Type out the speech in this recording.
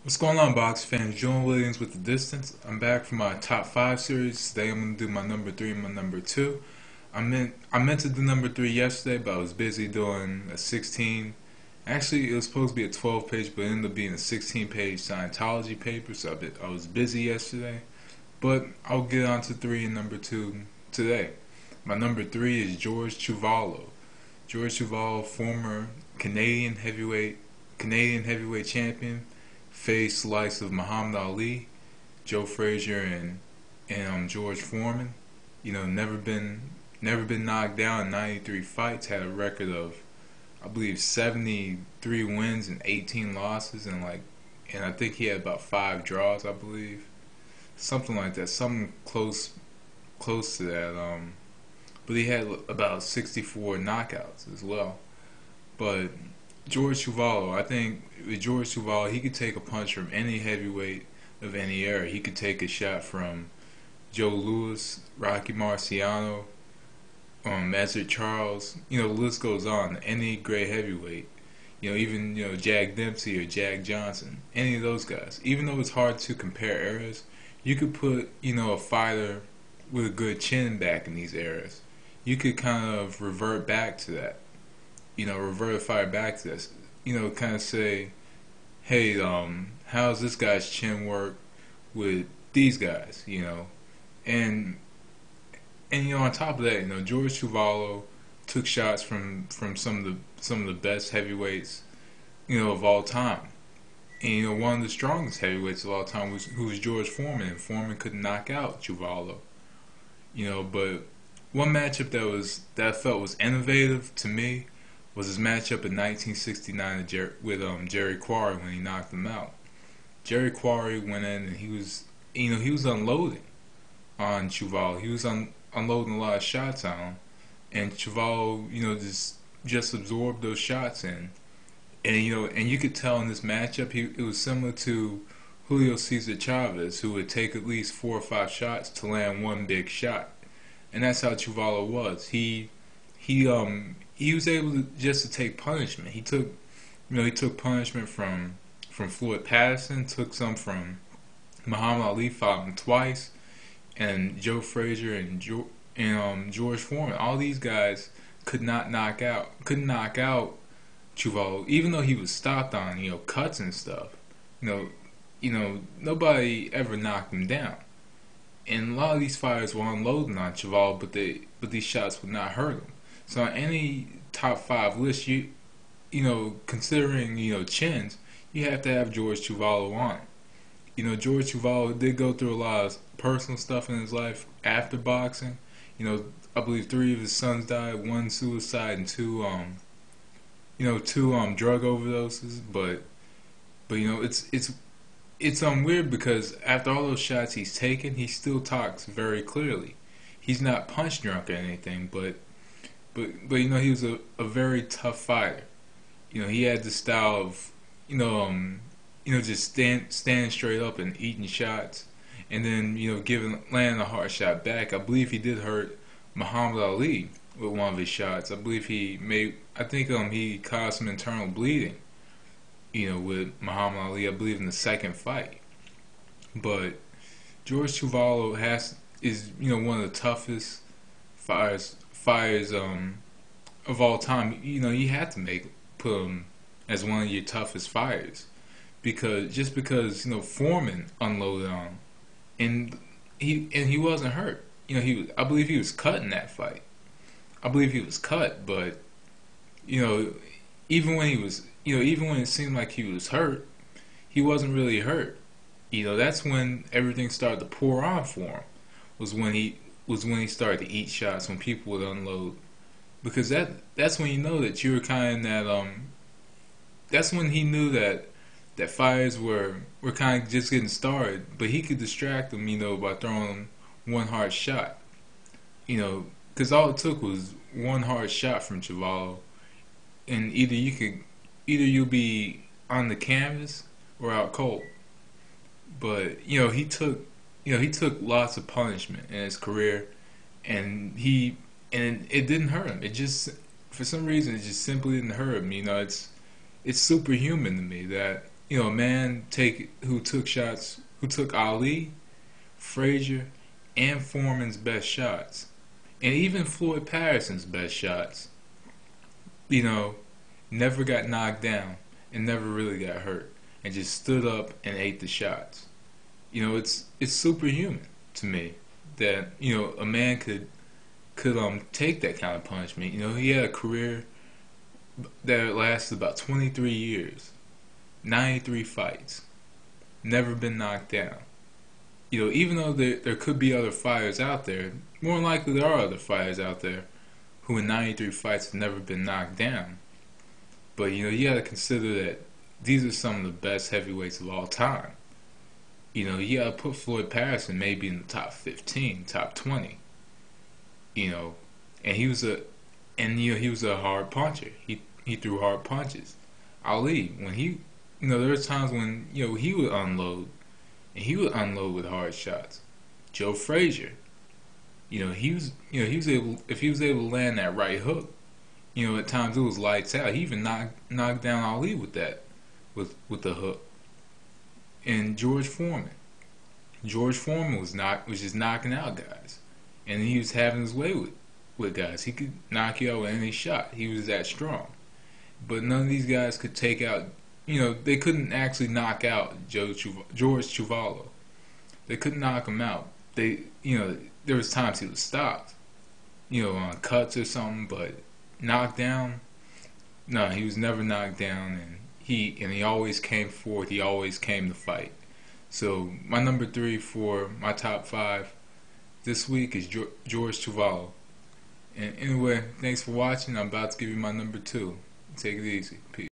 What's going on, box fans? John Williams with The Distance. I'm back for my top 5 series. Today I'm going to do my number 3 and my number 2. I meant to do number 3 yesterday, but I was busy doing a 16. Actually, it was supposed to be a 12-page, but it ended up being a 16-page Scientology paper, so I was busy yesterday. But I'll get on to 3 and number 2 today. My number 3 is George Chuvalo. George Chuvalo, former Canadian heavyweight champion, faced likes of Muhammad Ali, Joe Frazier, and George Foreman. Never been knocked down in 93 fights. Had a record of, I believe, 73 wins and 18 losses, and I think he had about 5 draws. I believe something like that, something close to that. But he had about 64 knockouts as well. But George Chuvalo, I think with George Chuvalo, he could take a punch from any heavyweight of any era. He could take a shot from Joe Louis, Rocky Marciano, Master Charles. The list goes on. Any great heavyweight. Even Jack Dempsey or Jack Johnson. Any of those guys. Even though it's hard to compare eras, you could put a fighter with a good chin back in these eras. You could kind of revert back to that. Revert a fighter back to this. Kind of say, hey, how's this guy's chin work with these guys? And on top of that, George Chuvalo took shots from some of the best heavyweights, of all time. And one of the strongest heavyweights of all time was George Foreman, and Foreman could knock out Chuvalo. But one matchup that I felt was innovative to me was his matchup in 1969 with Jerry Quarry when he knocked him out. Jerry Quarry went in and he was unloading on Chuvalo. He was unloading a lot of shots on him, and Chuvalo just absorbed those shots in. And you could tell in this matchup it was similar to Julio Cesar Chavez, who would take at least 4 or 5 shots to land one big shot. And that's how Chuvalo was. He was able to take punishment. He took punishment from Floyd Patterson, took some from Muhammad Ali, fought him twice, and Joe Frazier and George Foreman. All these guys couldn't knock out Chuvalo, even though he was stopped on cuts and stuff. Nobody ever knocked him down. And a lot of these fighters were unloading on Chuvalo, but these shots would not hurt him. So on any top 5 list, considering chins, you have to have George Chuvalo on. George Chuvalo did go through a lot of personal stuff in his life after boxing. I believe 3 of his sons died, 1 suicide, and 2 drug overdoses. But it's weird because after all those shots he's taken, he still talks very clearly. He's not punch drunk or anything, but he was a very tough fighter. He had the style of just standing straight up and eating shots, and then landing a hard shot back. I believe he did hurt Muhammad Ali with one of his shots. I believe he caused some internal bleeding. With Muhammad Ali, I believe in the second fight. But George Chuvalo is one of the toughest fighters of all time. You had to put him as one of your toughest fighters because Foreman unloaded on him, and he wasn't hurt. I believe he was cut in that fight. I believe he was cut, but even when it seemed like he was hurt, he wasn't really hurt. That's when everything started to pour on for him. Was when he started to eat shots, when people would unload, because that's when you know that you were kind of that that's when he knew that fighters were kind of just getting started, but he could distract them, by throwing them one hard shot. Because all it took was one hard shot from Chuvalo, and either you'll be on the canvas or out cold. But he took lots of punishment in his career, and it didn't hurt him. It just, for some reason, it just simply didn't hurt him. It's superhuman to me that a man who took Ali, Frazier, and Foreman's best shots, and even Floyd Patterson's best shots. You know, never got knocked down and never really got hurt, and just stood up and ate the shots. It's superhuman to me that a man could take that kind of punishment. He had a career that lasted about 23 years, 93 fights, never been knocked down. Even though there could be other fighters out there, more than likely there are other fighters out there who in 93 fights have never been knocked down. But you got to consider that these are some of the best heavyweights of all time. You got to put Floyd Patterson maybe in the top 15, top 20. And he was a hard puncher. He threw hard punches. Ali, when there were times when he would unload, and he would unload with hard shots. Joe Frazier, he was able, if he was able to land that right hook, at times it was lights out. He even knocked down Ali with that, with the hook. And George Foreman was just knocking out guys, and he was having his way with guys. He could knock you out with any shot. He was that strong. But none of these guys could take out. They couldn't actually knock out George Chuvalo. They couldn't knock him out. There was times he was stopped, on cuts or something, but knocked down. No, he was never knocked down, and he always came forth. He always came to fight. So my number 3 for my top 5 this week is George Chuvalo. And anyway, thanks for watching. I'm about to give you my number 2. Take it easy. Peace.